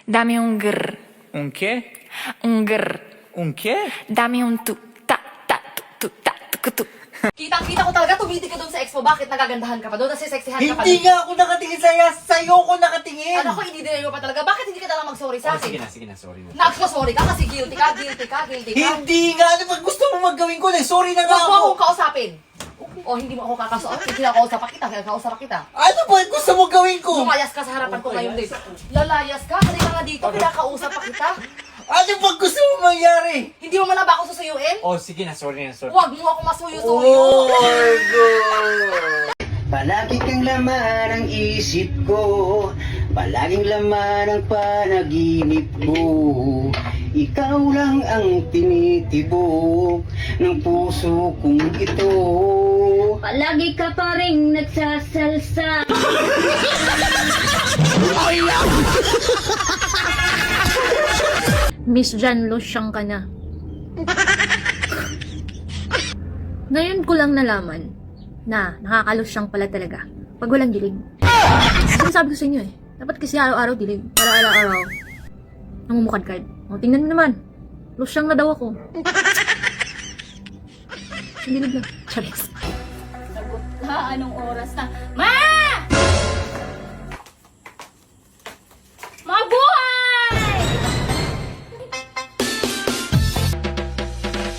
Dame un grr, Un che? un grr. Un che? Dame un tu, ta, ta, tu, ta, tu. Kitang-kita ko talaga tumiti ka doon sa ex mo. Bakit nagagandahan ka pa doon? Nasisexihan ka pa Hindi doon? nga ako nakatingin sa'yo ko nakatingin. Ano ko, hindi-denial mo pa talaga? Bakit hindi ka nalang mag-sorry sa akin? Sige na, sorry na. Nagsasorry ka kasi guilty ka. Hindi nga, ano ba gusto mo magawin ko? Sorry na nga Huwag mo ako. akong kausapin. O hindi mo ako kakausapin. Kinakausap kita. Ano ba gusto mo gawin ko? Lumayas ka sa harapan ko ngayon din. Lalayas ka? Halika nga dito. Kinakausap pa kita. Ano ba gusto mo mangyari? Hindi mo man na ba ako susuyuin? Oh, sige na, sorry. Huwag mo ako masuyo-suyo. Oh my God! Palagi kang laman ang isip ko, palaging laman ang panaginip ko. Ikaw lang ang tinitibok ng puso kong ito. Palagi ka pa rin nagsasalsa. Miss Jan, losyang ka na. Ngayon ko lang nalaman na nakakalosyang pala talaga pag walang dilig. Sinasabi ko sa inyo eh. Dapat kasi araw-araw dilig. Para araw-araw namumukadkad. O, tingnan mo naman. Losyang na daw ako. Dilig lang. Charis. Ha, anong oras na? Ma! Mabuhay!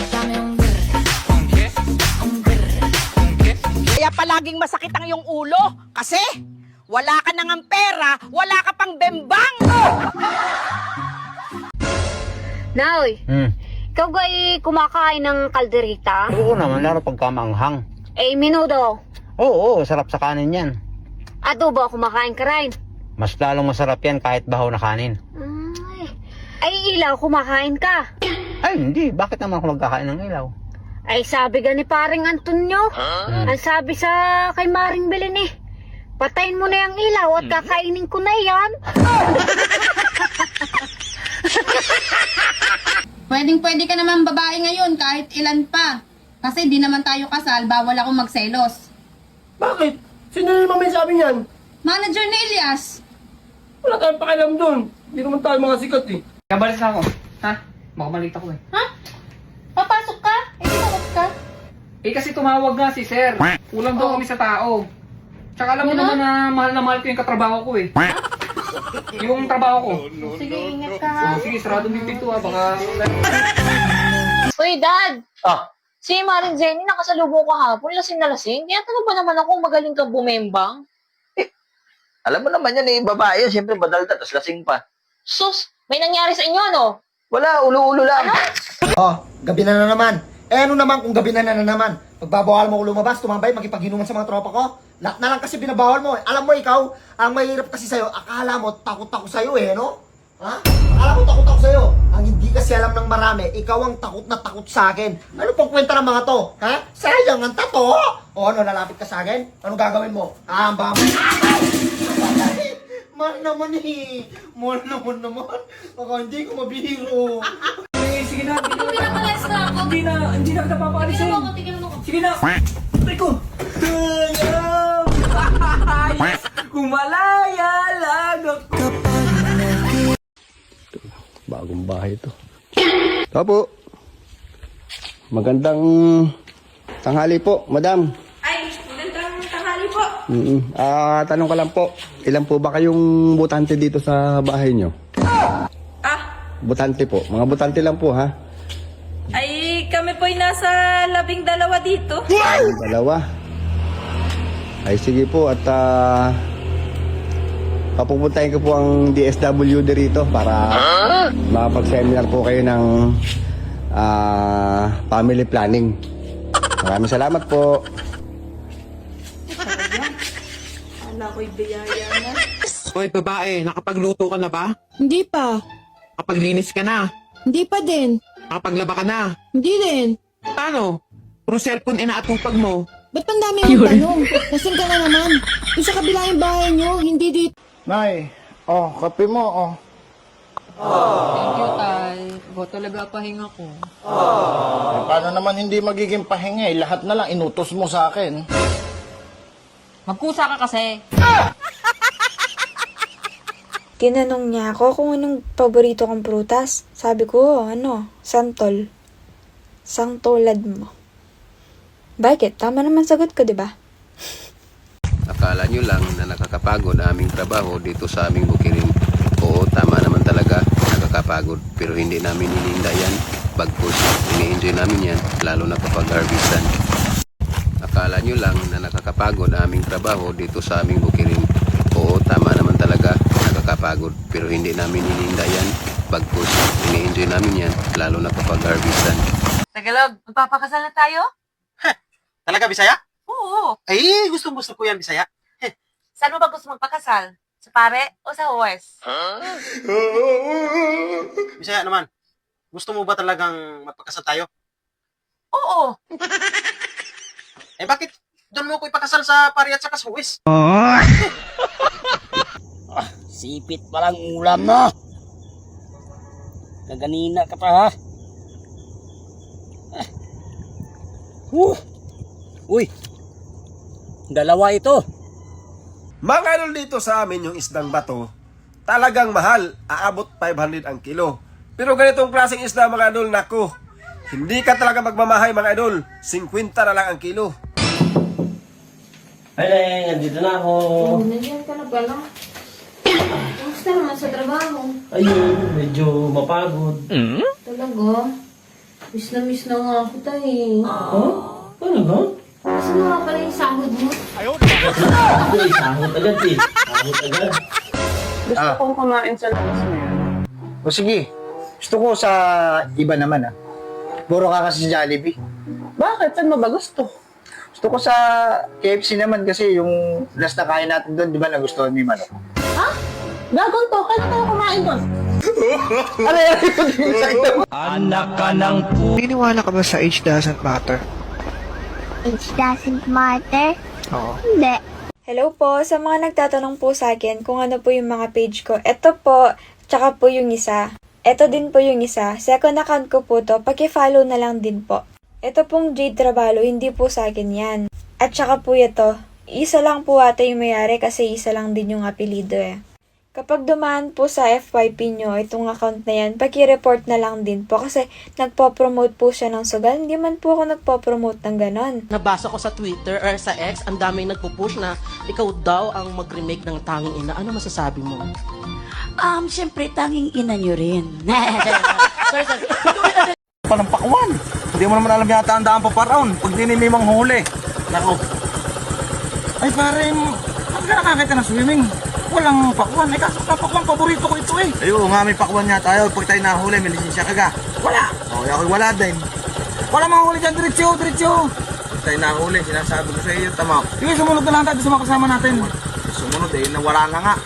Dame un grr, Un che? un grr. Un che? Kaya palaging masakit ang iyong ulo kasi wala ka nang pera, wala ka pang bembang. Nay, ikaw ga'y kumakain ng kalderita? Oo naman, lalo pagka maanghang. Eh, minudo. Oo, sarap sa kanin yan. Adobo, kumakain ka rin. Mas lalong masarap yan kahit bahaw na kanin. Ay, ilaw, kumakain ka. Ay, hindi. Bakit naman ako magkakain ng ilaw? Ay, sabi ga ni paring Antonio. Ang sabi sa kay Maring Belen eh. Patayin mo na yung ilaw at kakainin ko na yan. Pwedeng-pwede ka naman babae ngayon kahit ilan pa. Kasi di naman tayo kasal, bawal akong magselos. Bakit? Sino naman may sabi niyan? Manager ni Elias. Wala tayong pakialam doon. Hindi naman tayo mga sikat eh. Kabalis na ako. Ha? Makamalita ko eh. Ha? Papasok ka? Eh, pinapasok ka? Eh kasi tumawag nga si sir. Kulang daw kami sa tao. Tsaka alam mo naman na mahal ko yung katrabaho ko eh. Yung trabaho ko. Sige, ingat ka ha. Oh, sige, sarado yung pinto ha. Baka... Uy, Dad! Ah. Si Maring Jenny nakasalubong ko hapon, lasing na lasing. Kaya tanong ba naman ako magaling kang bumembang? Alam mo naman yan eh, babae yan, siyempre badalda, tapos lasing pa. Sus, may nangyari sa inyo, no? Wala, ulo-ulo lang. Oh, gabi na naman. Eh ano naman kung gabi na naman? Pagbabawal mo ko lumabas, tumambay, makipag-inuman sa mga tropa ko? Lahat na lang kasi binabawal mo. Alam mo ikaw, ang mahirap kasi sa'yo, akala mo takot ako sa'yo eh, no? Ha? Akala mo takot ako sa'yo. Ang hindi kasi alam ng marami, ikaw ang takot na takot sa akin. Ano pang kwenta ng mga to? Ha? Sayang ang tato! O ano, lalapit ka sa akin? Anong gagawin mo? Bam! Mahal naman eh. Mahal naman. Baka hindi ko mabihiro. Eh, sige na. Hindi na malayas na ako. Hindi na kita papaalisin. Tingnan mo ako, tingnan mo ako. Sige na. Aray ko. Yes. Kumalaya lang ako. Bagong bahay ito. Opo. Magandang tanghali po, madam. Ay, magandang tanghali po. Tanong ko lang po, ilan po ba kayong butante dito sa bahay nyo? Butante po. Mga butante lang po, ha? Ay, kami po'y nasa 12 dito. Dalawa. Ay, sige po. At papupuntahin ko po ang DSWD rito para makapag-seminar po kayo ng family planning. Maraming salamat po. Ala ko'y biyaya na. Hoy, babae, nakapagluto ka na ba? Hindi pa. Nakapaglinis ka na? Hindi pa din. Nakapaglaba ka na? Hindi din. Paano? Puro cellphone inaatupag mo. Ba't ang dami ang tanong? Lasing ka na naman. Doon sa kabila yung bahay nyo, hindi dito. Nay, kape mo, Thank you, Tay. Talaga pahinga ko. Paano naman hindi magiging pahinga eh? Lahat na lang inutos mo sa akin. Magkusa ka kasi. Tinanong niya ako kung anong paborito kong prutas. Sabi ko, santol. Sangtolad mo. Bakit? Tama naman sagot ko, di ba? Akala nyo lang na nakakapagod ang aming trabaho dito sa aming bukirin. Oo, tama naman talaga, nakakapagod. Pero hindi namin ininda yan. Bagkus, ini-enjoy namin yan, lalo na kapag harvestan. Akala nyo lang na nakakapagod ang aming trabaho dito sa aming bukirin. Oo, tama naman talaga, nakakapagod. Pero hindi namin ininda yan. Bagkus, ini-enjoy namin yan, lalo na kapag harvestan. Tagalog, magpapakasal na tayo? Talaga, Bisaya? Oo. Ay, gusto ko yan, Bisaya. Saan mo ba gusto magpakasal? Sa pare o sa West? Bisaya naman. Gusto mo ba talagang magpakasal tayo? Oo. Eh, bakit doon mo ko ipakasal sa pari at saka sa huwes? Sipit palang ulam na. Kaganina ka pa ha. Uy, dalawa ito. Mga idol, dito sa amin yung isdang bato, talagang mahal, aabot 500 ang kilo. Pero ganitong klaseng isda mga idol, nako, hindi ka talaga magmamahay mga idol, 50 na lang ang kilo. Ay, nandito na ako. Nandiyan ka na pala. Kamusta naman sa trabaho? Ayun, medyo mapagod. Talaga? Miss na nga ako tayo. Oh? Talaga? Kasi nga pala yung sahod mo. Ay, sahot agad eh. Sahot agad. Gusto kong kumain sa labas na yan. O sige, gusto ko sa iba naman Puro ka kasi sa Jollibee. Bakit? Saan mo ba gusto? Gusto ko sa KFC naman kasi yung last na kain natin doon, di ba nagustuhan mo yung manok? Gagawin to, kailan tayo kumain doon? Anak ka ng Naniniwala ka ba sa age doesn't matter? It doesn't matter? Oo. Hindi. Hello po, sa mga nagtatanong po sa akin kung ano po yung mga page ko. Ito po, tsaka po yung isa. Ito din po yung isa. Second account ko po to, paki-follow na lang din po. Ito pong Jade Trabalo, hindi po sa akin yan. At tsaka po ito, isa lang po ata yung mayari kasi isa lang din yung apelido Kapag dumaan po sa FYP nyo, itong account na yan, paki-report na lang din po kasi nagpo-promote po siya ng sugal. Hindi man po ako nagpo-promote ng ganon. Nabasa ko sa Twitter or sa X, ang daming nagpo-push na ikaw daw ang mag-remake ng Tanging Ina. Ano masasabi mo? Siyempre, tanging ina nyo rin. sorry. Panang pakwan. Hindi mo naman alam yata ang daan pa paraon pag dinimimang huli. Nako. Ay pare, pag nakakita ng swimming, walang pakwan. Ay kaso pakwan, paborito ko ito eh. Ay oo nga, may pakwan niya tayo. Pag tayo nahuli, may lisensya ka ga. Wala. O, ako'y wala din. Wala mahuli dyan, diretso. Pag tayo nahuli, sinasabi ko sa iyo, tama. Sige, sumunod na lang tayo sa mga kasama natin. Sumunod eh, nawala na nga.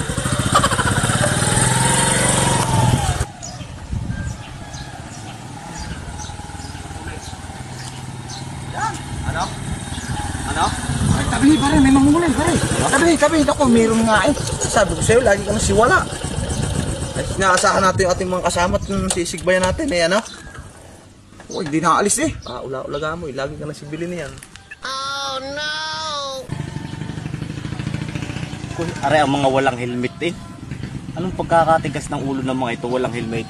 Ano? Ay, tabi pare, may manghuli pare. Tabi, ako, meron nga eh. Sabi ko sa'yo, lagi ka nasiwala. At inaasahan natin yung ating mga kasama at sisigbayan natin eh, ano? Uy, hindi nakaalis eh. Ula-ulaga mo eh, lagi ka nasibilin niyan. Oh no! Uy, are ang mga walang helmet eh. Anong pagkakatigas ng ulo ng mga ito walang helmet?